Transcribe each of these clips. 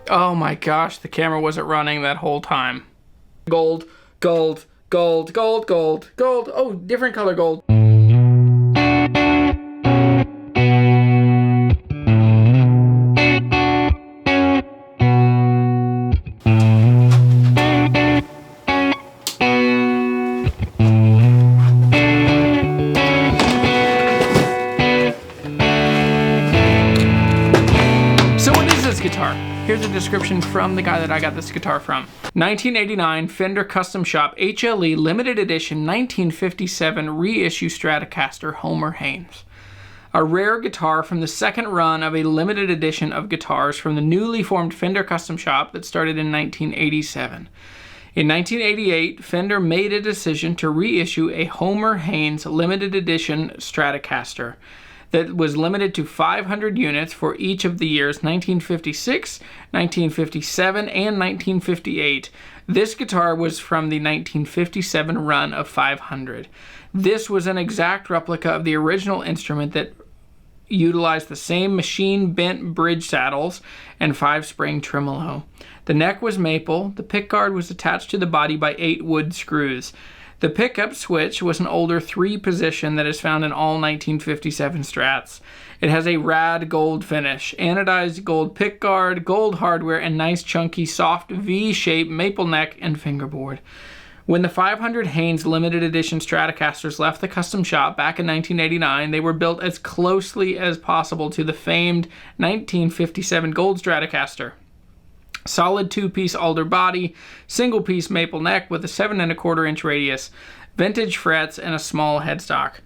Oh my gosh, the camera wasn't running that whole time. Gold, gold, gold, gold, gold, gold. Oh, different color gold. Here's a description from the guy that I got this guitar from. 1989 Fender Custom Shop HLE Limited Edition 1957 Reissue Stratocaster Homer Haynes. A rare guitar from the second run of a limited edition of guitars from the newly formed Fender Custom Shop that started in 1987. In 1988, Fender made a decision to reissue a Homer Haynes limited edition Stratocaster that was limited to 500 units for each of the years 1956, 1957, and 1958. This guitar was from the 1957 run of 500. This was an exact replica of the original instrument that utilized the same machine-bent bridge saddles and 5-spring tremolo. The neck was maple. The pickguard was attached to the body by 8 wood screws. The pickup switch was an older 3-position that is found in all 1957 Strats. It has a rad gold finish, anodized gold pickguard, gold hardware, and nice chunky soft V-shaped maple neck and fingerboard. When the 500 Haynes limited edition Stratocasters left the custom shop back in 1989, they were built as closely as possible to the famed 1957 Gold Stratocaster. Solid 2-piece alder body, single-piece maple neck with a 7 1/4 inch radius, vintage frets, and a small headstock.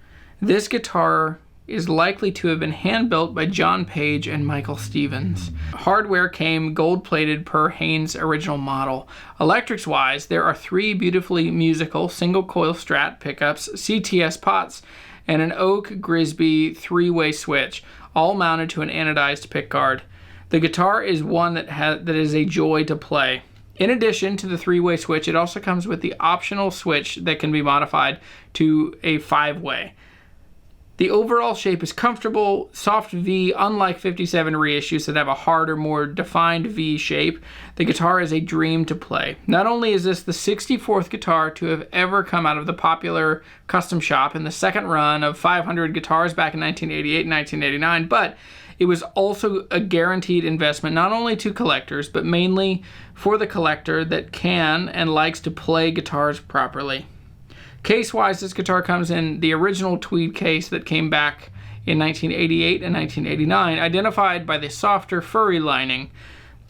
This guitar is likely to have been hand-built by John Page and Michael Stevens. Hardware came gold-plated per Haynes original model. Electrics-wise, there are 3 beautifully musical single-coil Strat pickups, CTS pots, and an Oak Grisby 3-way switch, all mounted to an anodized pickguard. The guitar is one that is a joy to play. In addition to the 3-way switch, it also comes with the optional switch that can be modified to a 5-way. The overall shape is comfortable, soft V, unlike 57 reissues that have a harder, more defined V shape. The guitar is a dream to play. Not only is this the 64th guitar to have ever come out of the popular custom shop in the second run of 500 guitars back in 1988 and 1989, but it was also a guaranteed investment not only to collectors, but mainly for the collector that can and likes to play guitars properly. Case-wise, this guitar comes in the original tweed case that came back in 1988 and 1989, identified by the softer furry lining.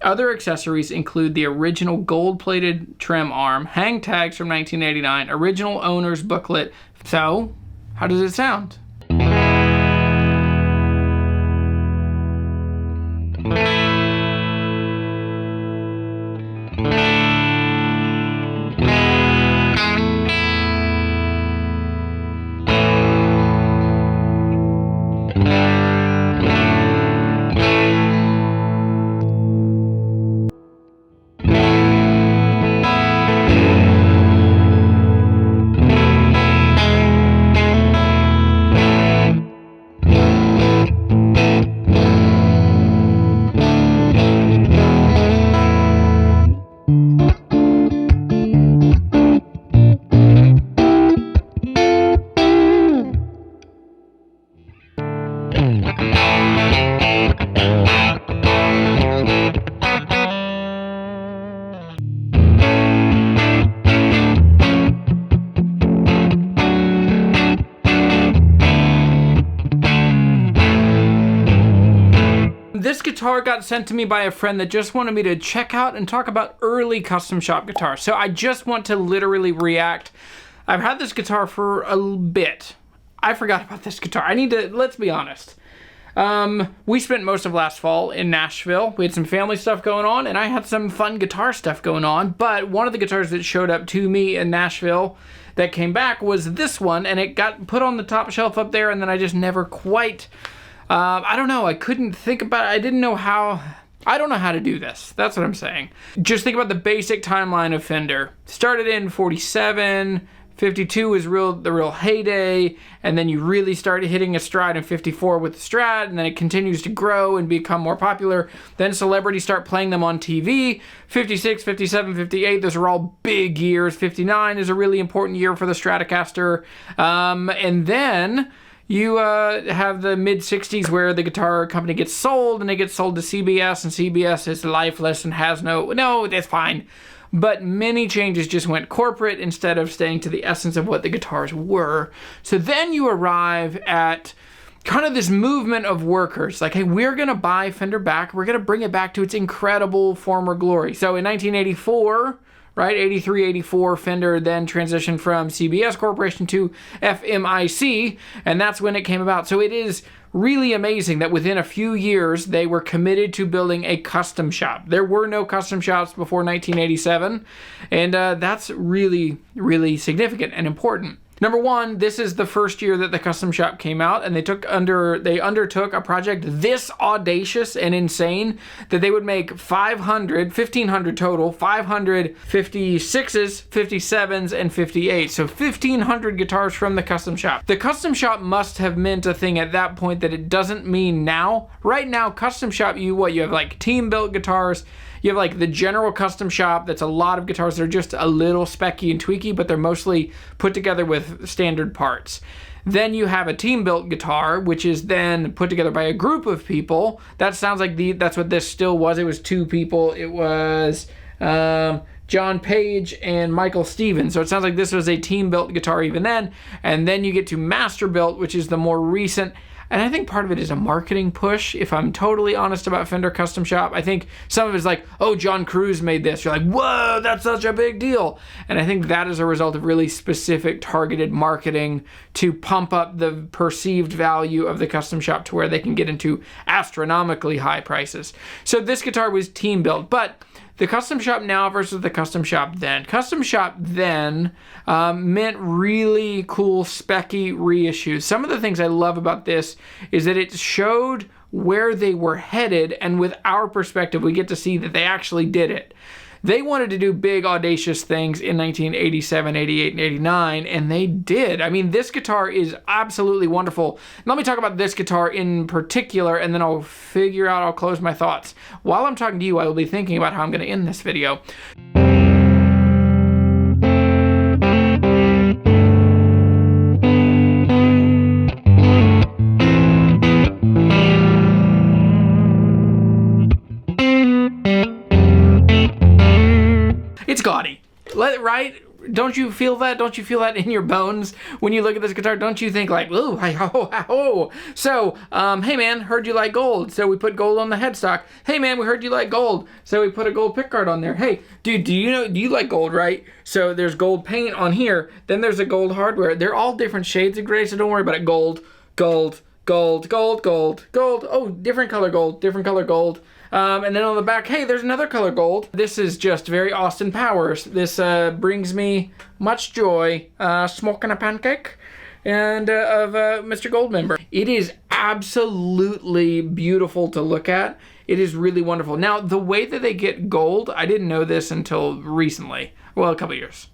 Other accessories include the original gold-plated trim arm, hang tags from 1989, original owner's booklet. So, how does it sound? This guitar got sent to me by a friend that just wanted me to check out and talk about early custom shop guitars. So I just want to literally react. I've had this guitar for a bit. I forgot about this guitar. I need to, let's be honest. We spent most of last fall in Nashville. We had some family stuff going on, and I had some fun guitar stuff going on. But one of the guitars that showed up to me in Nashville that came back was this one, and it got put on the top shelf up there, and then I just never quite... I don't know. I couldn't think about it. I don't know how to do this. That's what I'm saying. Just think about the basic timeline of Fender. Started in 47, 52 was the real heyday, and then you really started hitting a stride in 54 with the Strat, and then it continues to grow and become more popular. Then celebrities start playing them on TV. 56, 57, 58, those are all big years. 59 is a really important year for the Stratocaster. And then you have the mid-60s where the guitar company gets sold, and it gets sold to CBS, and CBS is lifeless and has no, that's fine. But many changes just went corporate instead of staying to the essence of what the guitars were. So then you arrive at kind of this movement of workers. Like, hey, we're going to buy Fender back. We're going to bring it back to its incredible former glory. So in 1984, right, 83, 84, Fender then transitioned from CBS Corporation to FMIC, and that's when it came about. So it is really amazing that within a few years, they were committed to building a custom shop. There were no custom shops before 1987, and that's really, really significant and important. Number one, this is the first year that the custom shop came out, and they undertook a project this audacious and insane that they would make 1,500 total, 500 56s, 57s, and 58s. So 1,500 guitars from the custom shop. The custom shop must have meant a thing at that point that it doesn't mean now. Right now, custom shop, you have like team-built guitars. You have like the general custom shop that's a lot of guitars that are just a little specky and tweaky, but they're mostly put together with standard parts. Then you have a team-built guitar, which is then put together by a group of people. That sounds like that's what this still was. It was two people. It was John Page and Michael Stevens. So it sounds like this was a team-built guitar even then. And then you get to master-built, which is the more recent. And I think part of it is a marketing push, if I'm totally honest about Fender Custom Shop. I think some of it's like, oh, John Cruz made this. You're like, whoa, that's such a big deal. And I think that is a result of really specific targeted marketing to pump up the perceived value of the custom shop to where they can get into astronomically high prices. So this guitar was team built, but the custom shop now versus the custom shop then. Custom shop then meant really cool specky reissues. Some of the things I love about this is that it showed where they were headed, and with our perspective, we get to see that they actually did it. They wanted to do big, audacious things in 1987, 88, and 89, and they did. I mean, this guitar is absolutely wonderful. Let me talk about this guitar in particular, and then I'll close my thoughts. While I'm talking to you, I will be thinking about how I'm going to end this video. It's gaudy, right? Don't you feel that? Don't you feel that in your bones when you look at this guitar? Don't you think like, ooh, ho. So, hey man, heard you like gold, so we put gold on the headstock. Hey man, we heard you like gold, so we put a gold pickguard on there. Hey, dude, do you like gold, right? So there's gold paint on here, then there's a gold hardware. They're all different shades of gray, so don't worry about it. Gold. Oh, different color gold. And then on the back, hey, there's another color gold. This is just very Austin Powers. This brings me much joy, smoking a pancake, and of Mr. Goldmember. It is absolutely beautiful to look at. It is really wonderful. Now, the way that they get gold, I didn't know this until recently. Well, a couple years.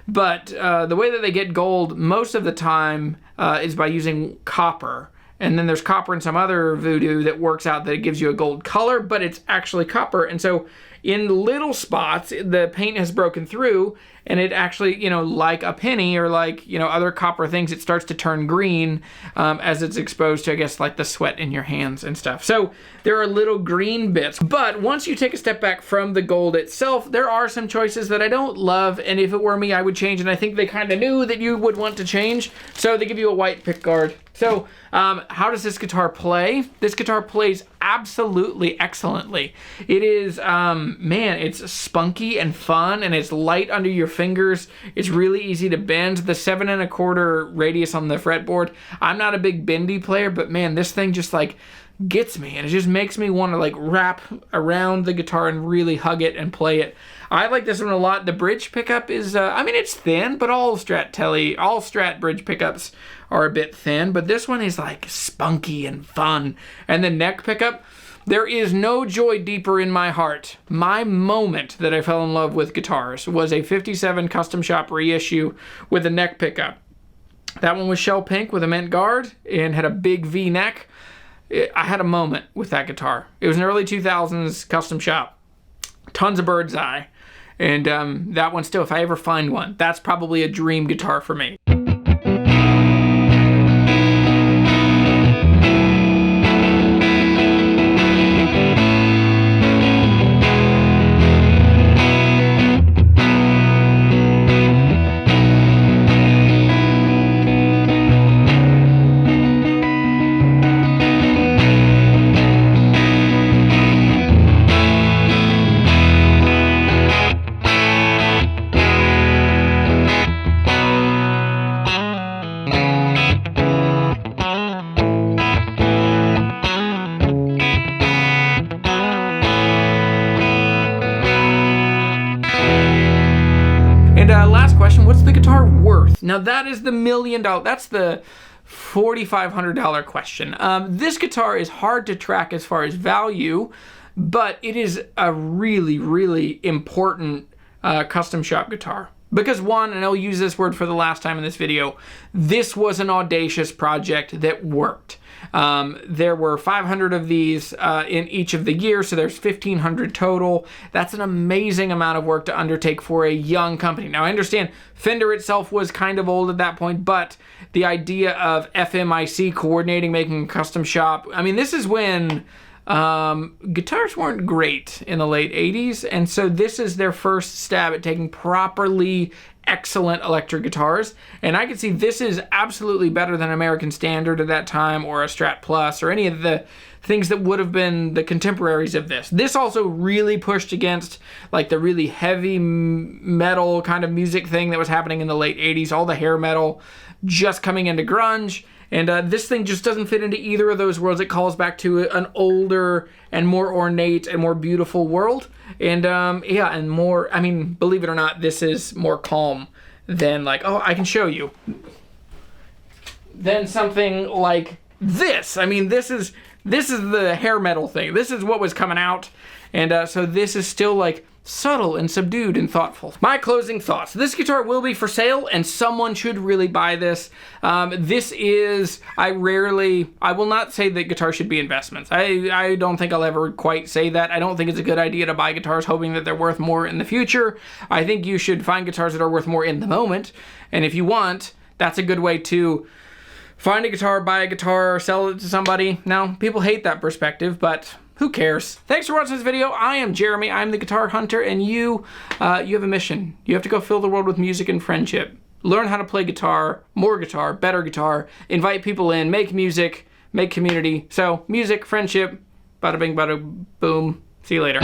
But the way that they get gold most of the time is by using copper. And then there's copper in some other voodoo that works out that it gives you a gold color, but it's actually copper. And so in little spots, the paint has broken through, and it actually, like a penny or like, other copper things, it starts to turn green as it's exposed to, I guess, like the sweat in your hands and stuff. So there are little green bits. But once you take a step back from the gold itself, there are some choices that I don't love, and if it were me, I would change, and I think they kind of knew that you would want to change, so they give you a white pickguard. So how does this guitar play? This guitar plays absolutely excellently. It is, it's spunky and fun, and it's light under your fingers. It's really easy to bend. The 7 1/4 radius on the fretboard. I'm not a big bendy player, but man, this thing just like gets me, and it just makes me want to like wrap around the guitar and really hug it and play it. I like this one a lot. The bridge pickup is, it's thin, but all Strat bridge pickups are a bit thin, but this one is like spunky and fun. And the neck pickup, There is no joy deeper in my heart. My moment that I fell in love with guitars was a 57 Custom Shop reissue with a neck pickup. That one was shell pink with a mint guard and had a big V neck. I had a moment with that guitar. It was an early 2000s Custom Shop. Tons of bird's eye. And that one still, if I ever find one, that's probably a dream guitar for me. And last question, what's the guitar worth? Now that is the $1 million, that's the $4,500 question. This guitar is hard to track as far as value, but it is a really, really important custom shop guitar. Because one, and I'll use this word for the last time in this video, this was an audacious project that worked. There were 500 of these in each of the years, so there's 1,500 total. That's an amazing amount of work to undertake for a young company. Now, I understand Fender itself was kind of old at that point, but the idea of FMIC coordinating, making a custom shop, I mean, this is when guitars weren't great in the late 80s, and so this is their first stab at taking properly excellent electric guitars, and I can see this is absolutely better than American Standard at that time, or a Strat Plus, or any of the things that would have been the contemporaries of this. This also really pushed against like the really heavy metal kind of music thing that was happening in the late 80s, all the hair metal just coming into grunge. And this thing just doesn't fit into either of those worlds. It calls back to an older and more ornate and more beautiful world. And yeah, and more, I mean, believe it or not, this is more calm than like, oh, I can show you. Than something like this. I mean, this is the hair metal thing. This is what was coming out. And so this is still like subtle and subdued and thoughtful. My closing thoughts. This guitar will be for sale and someone should really buy this. This is, I will not say that guitars should be investments. I don't think I'll ever quite say that. I don't think it's a good idea to buy guitars hoping that they're worth more in the future. I think you should find guitars that are worth more in the moment. And if you want, that's a good way to find a guitar, buy a guitar, sell it to somebody. Now, people hate that perspective, but who cares? Thanks for watching this video. I am Jeremy. I'm the Guitar Hunter, and you have a mission. You have to go fill the world with music and friendship. Learn how to play guitar, more guitar, better guitar, invite people in, make music, make community. So, music, friendship, bada bing, bada boom. See you later.